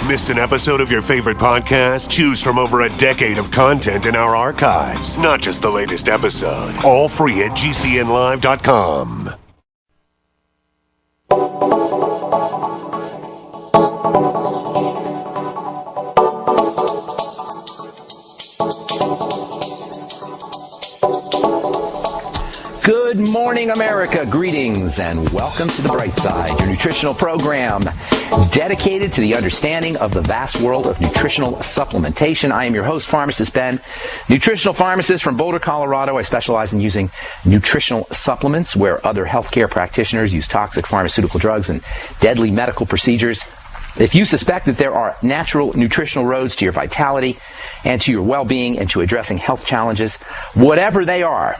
Missed an episode of your favorite podcast? Choose from over a decade of content in our archives, not just the latest episode. All free at GCNlive.com. Good morning, America. Greetings and welcome to The Bright Side, your nutritional program dedicated to the understanding of the vast world of nutritional supplementation. I am your host, Pharmacist Ben, nutritional pharmacist from Boulder, Colorado. I specialize in using nutritional supplements where other healthcare practitioners use toxic pharmaceutical drugs and deadly medical procedures. If you suspect that there are natural nutritional roads to your vitality and to your well-being and to addressing health challenges, whatever they are,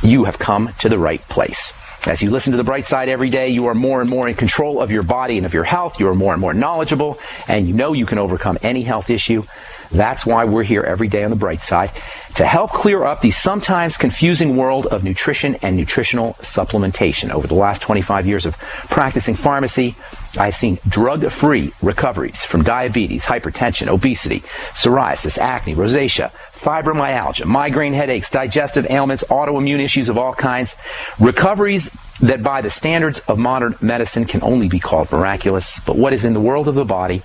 you have come to the right place. As you listen to The Bright Side every day, you are more and more in control of your body and of your health. You are more and more knowledgeable, and you know you can overcome any health issue. That's why we're here every day on The Bright Side, to help clear up the sometimes confusing world of nutrition and nutritional supplementation. Over the last 25 years of practicing pharmacy, I've seen drug-free recoveries from diabetes, hypertension, obesity, psoriasis, acne, rosacea, fibromyalgia, migraine headaches, digestive ailments, autoimmune issues of all kinds. Recoveries that by the standards of modern medicine can only be called miraculous. But what is in the world of the body,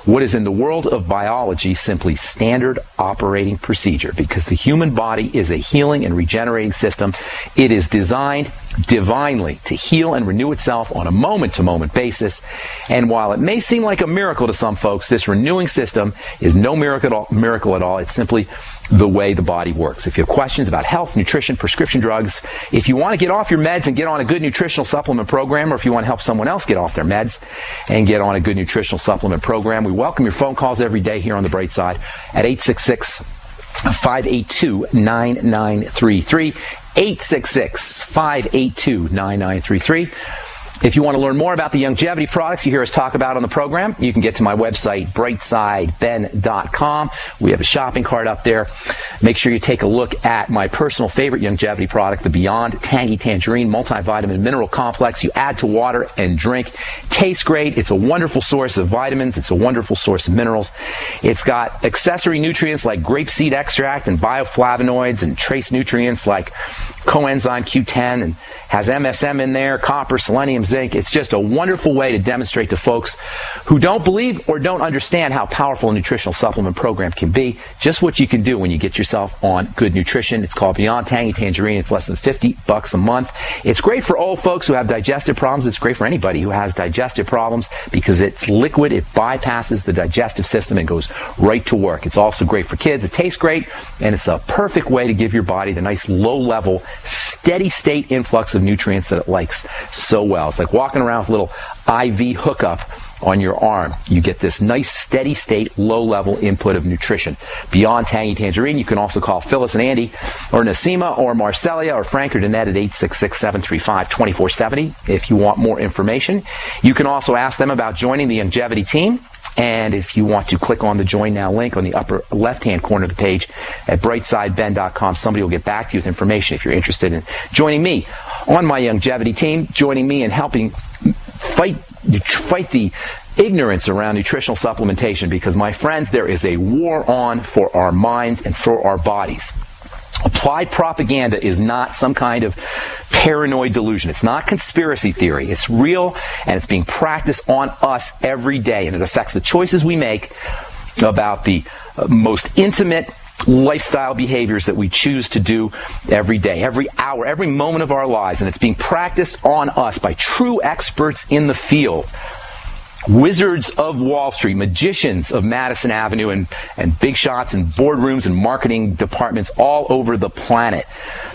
what is in the world of biology, simply standard operating procedure, because the human body is a healing and regenerating system. It is designed divinely to heal and renew itself on a moment-to-moment basis. And while it may seem like a miracle to some folks, this renewing system is no miracle at all. It's simply the way the body works. If you have questions about health, nutrition, prescription drugs, if you want to get off your meds and get on a good nutritional supplement program, or if you want to help someone else get off their meds and get on a good nutritional supplement program, we welcome your phone calls every day here on The Bright Side at 866-582-9933. 866-582-9933. If you want to learn more about the longevity products you hear us talk about on the program, you can get to my website, brightsideben.com. We have a shopping cart up there. Make sure you take a look at my personal favorite longevity product, the Beyond Tangy Tangerine Multivitamin Mineral Complex. You add to water and drink. Tastes great. It's a wonderful source of vitamins. It's a wonderful source of minerals. It's got accessory nutrients like grapeseed extract and bioflavonoids and trace nutrients like coenzyme Q10, and has MSM in there, copper, selenium, zinc. It's just a wonderful way to demonstrate to folks who don't believe or don't understand how powerful a nutritional supplement program can be, just what you can do when you get yourself on good nutrition. It's called Beyond Tangy Tangerine. It's less than $50 a month. It's great for old folks who have digestive problems. It's great for anybody who has digestive problems because it's liquid. It bypasses the digestive system and goes right to work. It's also great for kids. It tastes great, and it's a perfect way to give your body the nice low-level, steady state influx of nutrients that it likes so well. It's like walking around with a little IV hookup on your arm. You get this nice steady state low level input of nutrition. Beyond Tangy Tangerine, you can also call Phyllis and Andy or Nasima or Marcelia or Frank or Danette at 866-735-2470 if you want more information. You can also ask them about joining the longevity team. And if you want to click on the Join Now link on the upper left-hand corner of the page at brightsideben.com, somebody will get back to you with information if you're interested in joining me on my longevity team, joining me in helping fight the ignorance around nutritional supplementation, because, my friends, there is a war on for our minds and for our bodies. Applied propaganda is not some kind of paranoid delusion. It's not conspiracy theory. It's real, and it's being practiced on us every day, and it affects the choices we make about the most intimate lifestyle behaviors that we choose to do every day, every hour, every moment of our lives, and it's being practiced on us by true experts in the field. Wizards of Wall Street, magicians of Madison Avenue, and big shots in boardrooms and marketing departments all over the planet.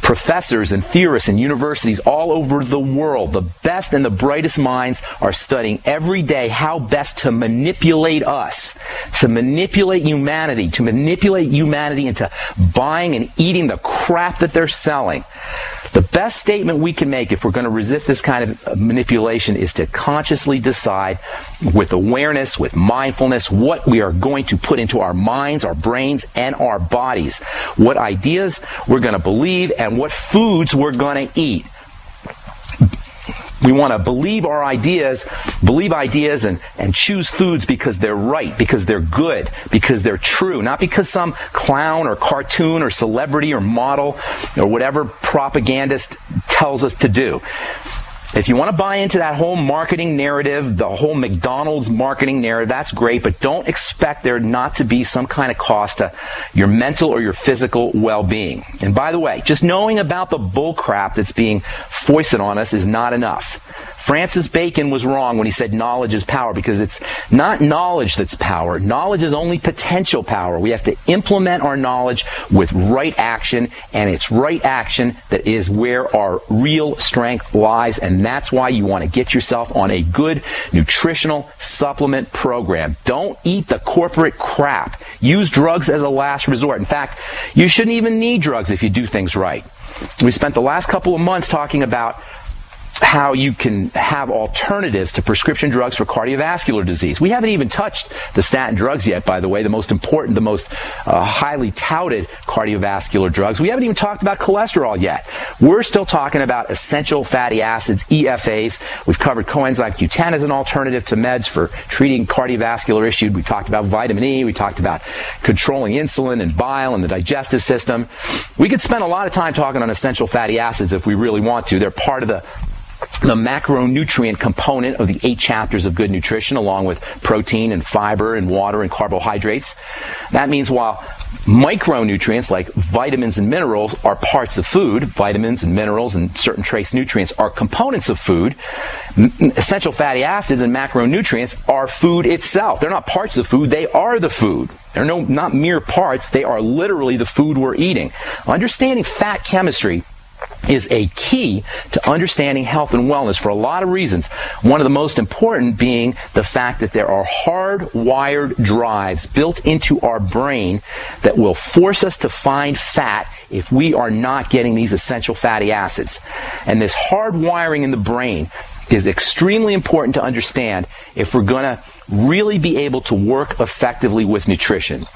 Professors and theorists in universities all over the world. The best and the brightest minds are studying every day how best to manipulate us, to manipulate humanity into buying and eating the crap that they're selling. The best statement we can make if we're going to resist this kind of manipulation is to consciously decide with awareness, with mindfulness, what we are going to put into our minds, our brains, and our bodies. What ideas we're going to believe and what foods we're going to eat. We want to believe ideas and choose foods because they're right, because they're good, because they're true, not because some clown or cartoon or celebrity or model or whatever propagandist tells us to do. If you want to buy into that whole marketing narrative, the whole McDonald's marketing narrative, that's great, but don't expect there not to be some kind of cost to your mental or your physical well-being. And by the way, just knowing about the bull crap that's being foisted on us is not enough. Francis Bacon was wrong when he said knowledge is power, because it's not knowledge that's power. Knowledge is only potential power. We have to implement our knowledge with right action, and it's right action that is where our real strength lies, and that's why you want to get yourself on a good nutritional supplement program. Don't eat the corporate crap. Use drugs as a last resort. In fact, you shouldn't even need drugs if you do things right. We spent the last couple of months talking about how you can have alternatives to prescription drugs for cardiovascular disease. We haven't even touched the statin drugs yet, by the way, the most important, the most highly touted cardiovascular drugs. We haven't even talked about cholesterol yet. We're still talking about essential fatty acids, EFAs. We've covered coenzyme Q10 as an alternative to meds for treating cardiovascular issues. We talked about vitamin E. We talked about controlling insulin and bile and the digestive system. We could spend a lot of time talking on essential fatty acids if we really want to. They're part of the macronutrient component of the 8 chapters of good nutrition, along with protein and fiber and water and carbohydrates. That means while micronutrients like vitamins and minerals are parts of food, vitamins and minerals and certain trace nutrients are components of food, essential fatty acids and macronutrients are food itself. They're not parts of food, they are the food. They're not mere parts, they are literally the food we're eating. Understanding fat chemistry is a key to understanding health and wellness for a lot of reasons. One of the most important being the fact that there are hardwired drives built into our brain that will force us to find fat if we are not getting these essential fatty acids. And this hardwiring in the brain is extremely important to understand if we're going to really be able to work effectively with nutrition.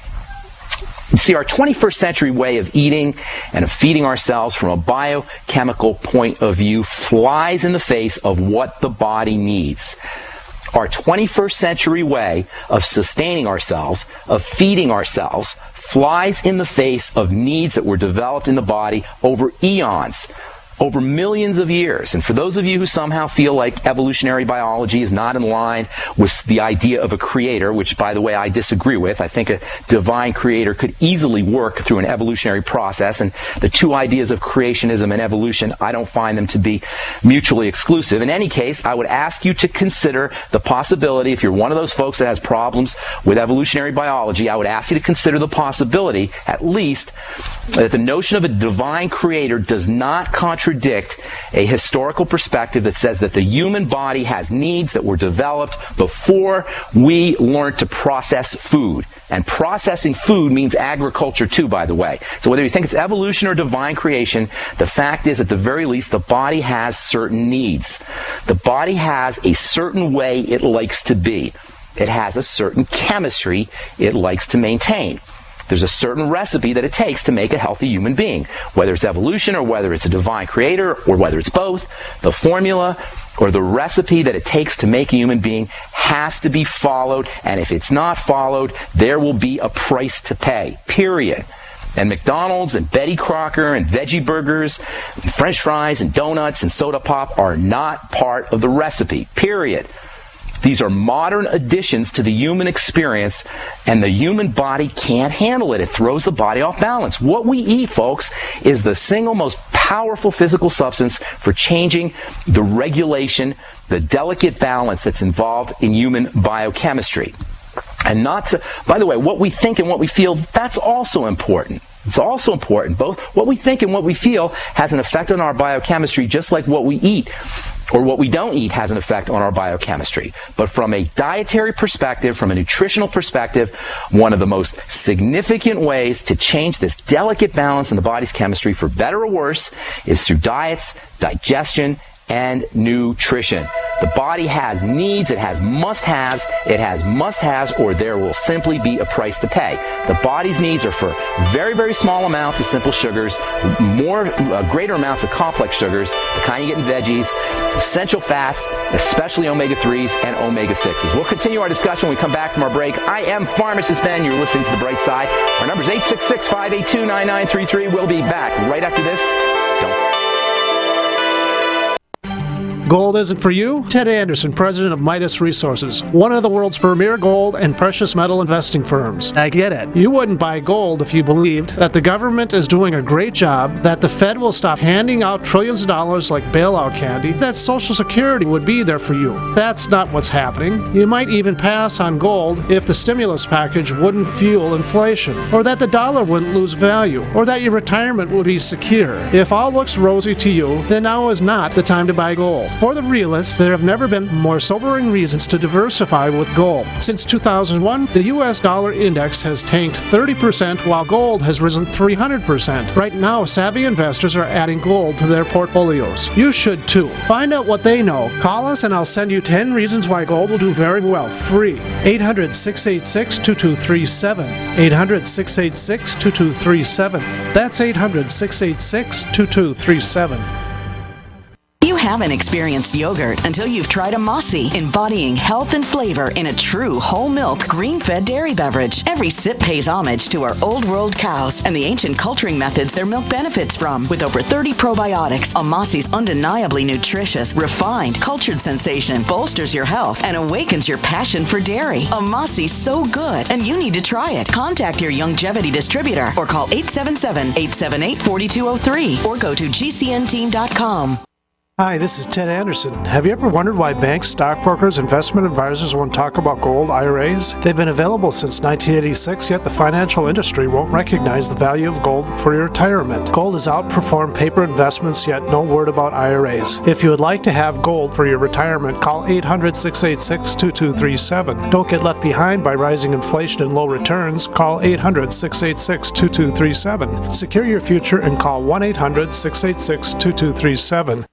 You see, our 21st century way of eating and of feeding ourselves from a biochemical point of view flies in the face of what the body needs. Our 21st century way of sustaining ourselves, of feeding ourselves, flies in the face of needs that were developed in the body over eons, over millions of years. And for those of you who somehow feel like evolutionary biology is not in line with the idea of a creator, which, by the way, I disagree with. I think a divine creator could easily work through an evolutionary process. And the two ideas of creationism and evolution, I don't find them to be mutually exclusive. In any case, I would ask you to consider the possibility, if you're one of those folks that has problems with evolutionary biology, I would ask you to consider the possibility, at least, that the notion of a divine creator does not contradict a historical perspective that says that the human body has needs that were developed before we learned to process food. And processing food means agriculture too, by the way. So whether you think it's evolution or divine creation, the fact is, at the very least, the body has certain needs. The body has a certain way it likes to be. It has a certain chemistry it likes to maintain. There's a certain recipe that it takes to make a healthy human being. Whether it's evolution or whether it's a divine creator or whether it's both, the formula or the recipe that it takes to make a human being has to be followed, and if it's not followed, there will be a price to pay, period. And McDonald's and Betty Crocker and veggie burgers and French fries and donuts and soda pop are not part of the recipe, period. These are modern additions to the human experience, and the human body can't handle it. It throws the body off balance. What we eat, folks, is the single most powerful physical substance for changing the regulation, the delicate balance that's involved in human biochemistry. And not to, by the way, what we think and what we feel, that's also important. It's also important. Both what we think and what we feel has an effect on our biochemistry, just like what we eat or what we don't eat has an effect on our biochemistry. But from a dietary perspective, from a nutritional perspective, one of the most significant ways to change this delicate balance in the body's chemistry, for better or worse, is through diets, digestion, and nutrition. The body has needs, it has must-haves, or there will simply be a price to pay. The body's needs are for very, very small amounts of simple sugars, greater amounts of complex sugars, the kind you get in veggies, essential fats, especially omega-3s and omega-6s. We'll continue our discussion when we come back from our break. I am Pharmacist Ben. You're listening to The Bright Side. Our number is 866-582-9933. We'll be back right after this. Gold isn't for you? Ted Anderson, president of Midas Resources, one of the world's premier gold and precious metal investing firms. I get it. You wouldn't buy gold if you believed that the government is doing a great job, that the Fed will stop handing out trillions of dollars like bailout candy, that Social Security would be there for you. That's not what's happening. You might even pass on gold if the stimulus package wouldn't fuel inflation, or that the dollar wouldn't lose value, or that your retirement would be secure. If all looks rosy to you, then now is not the time to buy gold. For the realists, there have never been more sobering reasons to diversify with gold. Since 2001, the U.S. dollar index has tanked 30% while gold has risen 300%. Right now, savvy investors are adding gold to their portfolios. You should too. Find out what they know. Call us and I'll send you 10 reasons why gold will do very well, free. 800-686-2237. 800-686-2237. That's 800-686-2237. You haven't experienced yogurt until you've tried a Mossy, embodying health and flavor in a true whole milk, green-fed dairy beverage. Every sip pays homage to our old world cows and the ancient culturing methods their milk benefits from. With over 30 probiotics, a Mossy's undeniably nutritious, refined, cultured sensation bolsters your health and awakens your passion for dairy. A Mossy's so good, and you need to try it. Contact your Youngevity distributor or call 877-878-4203 or go to gcnteam.com. Hi, this is Ted Anderson. Have you ever wondered why banks, stockbrokers, investment advisors won't talk about gold IRAs? They've been available since 1986, yet the financial industry won't recognize the value of gold for your retirement. Gold has outperformed paper investments, yet no word about IRAs. If you would like to have gold for your retirement, call 800-686-2237. Don't get left behind by rising inflation and low returns. Call 800-686-2237. Secure your future and call 1-800-686-2237.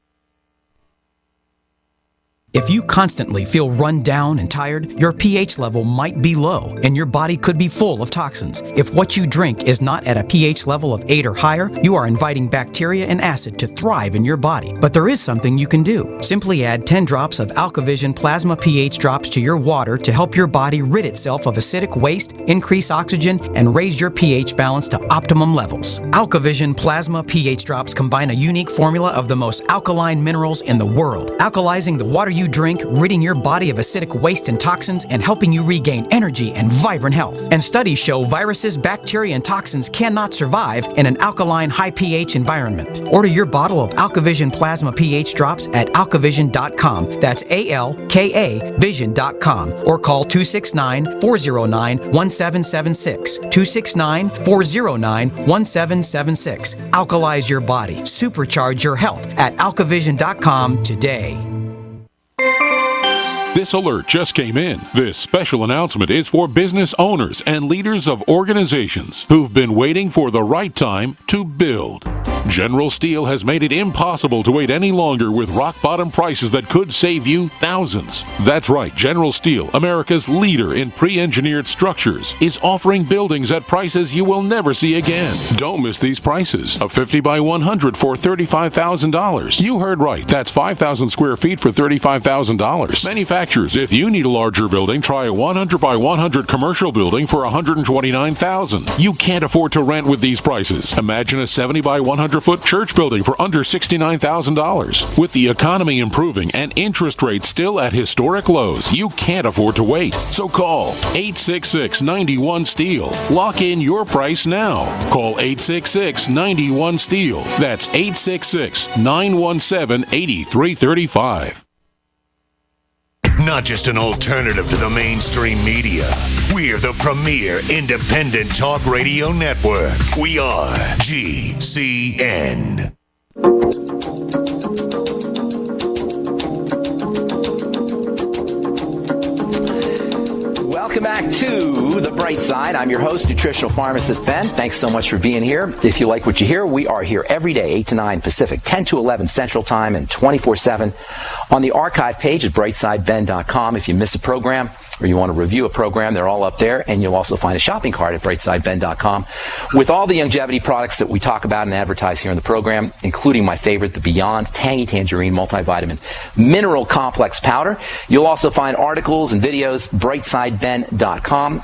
If you constantly feel run down and tired, your pH level might be low and your body could be full of toxins. If what you drink is not at a pH level of 8 or higher, you are inviting bacteria and acid to thrive in your body. But there is something you can do. Simply add 10 drops of AlkaVision Plasma pH drops to your water to help your body rid itself of acidic waste, increase oxygen, and raise your pH balance to optimum levels. AlkaVision Plasma pH drops combine a unique formula of the most alkaline minerals in the world, alkalizing the water you drink, ridding your body of acidic waste and toxins, and helping you regain energy and vibrant health. And studies show viruses, bacteria, and toxins cannot survive in an alkaline, high pH environment. Order your bottle of AlkaVision Plasma pH drops at alkavision.com. That's ALKA Vision.com. Or call 269-409-1776. 269-409-1776. Alkalize your body. Supercharge your health at alkavision.com today. This alert just came in. This special announcement is for business owners and leaders of organizations who've been waiting for the right time to build. General Steel has made it impossible to wait any longer with rock-bottom prices that could save you thousands. That's right, General Steel, America's leader in pre-engineered structures, is offering buildings at prices you will never see again. Don't miss these prices. A 50 by 100 for $35,000. You heard right. That's 5,000 square feet for $35,000. Manufacturers, if you need a larger building, try a 100 by 100 commercial building for $129,000. You can't afford to rent with these prices. Imagine a 70 by 100-foot church building for under $69,000. With the economy improving and interest rates still at historic lows, you can't afford to wait. So call 866-91-STEEL. Lock in your price now. Call 866-91-STEEL. That's 866-917-8335. Not just an alternative to the mainstream media. We're the premier independent talk radio network. We are GCN. Welcome back to The Bright Side. I'm your host, nutritional pharmacist Ben. Thanks so much for being here. If you like what you hear, we are here every day, 8 to 9 Pacific, 10 to 11 Central Time, and 24/7 on the archive page at brightsideben.com. If you miss a program or you want to review a program, they're all up there, and you'll also find a shopping cart at brightsideben.com with all the longevity products that we talk about and advertise here in the program, including my favorite, the Beyond Tangy Tangerine Multivitamin Mineral Complex Powder. You'll also find articles and videos, brightsideben.com.